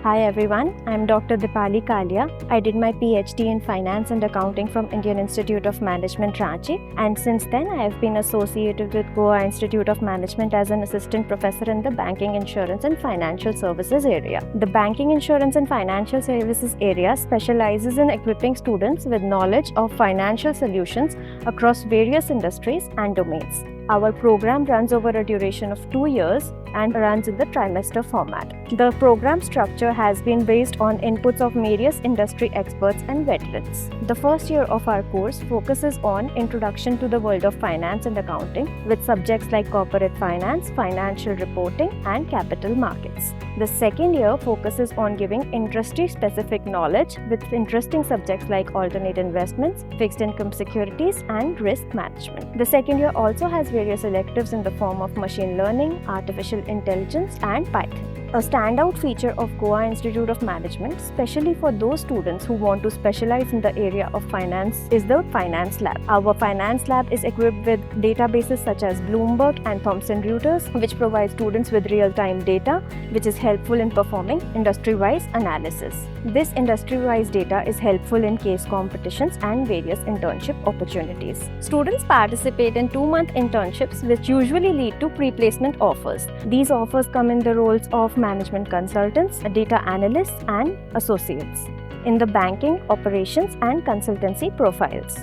Hi everyone, I'm Dr. Deepali Kalia. I did my PhD in Finance and Accounting from Indian Institute of Management, Ranchi, and since then I have been associated with Goa Institute of Management as an assistant professor in the Banking, Insurance and Financial Services area. The Banking, Insurance and Financial Services area specializes in equipping students with knowledge of financial solutions across various industries and domains. Our program runs over a duration of 2 years and runs in the trimester format. The program structure has been based on inputs of various industry experts and veterans. The first year of our course focuses on Introduction to the World of Finance and Accounting with subjects like corporate finance, financial reporting, and capital markets. The second year focuses on giving industry-specific knowledge with interesting subjects like alternate investments, fixed income securities, and risk management. The second year also has various electives in the form of machine learning, artificial intelligence, and Python. A standout feature of Goa Institute of Management, especially for those students who want to specialize in the area of finance, is the Finance Lab. Our Finance Lab is equipped with databases such as Bloomberg and Thomson Reuters, which provide students with real-time data, which is helpful in performing industry-wise analysis. This industry-wise data is helpful in case competitions and various internship opportunities. Students participate in 2-month internships, which usually lead to pre-placement offers. These offers come in the roles of management consultants, data analysts, and associates in the banking, operations, and consultancy profiles.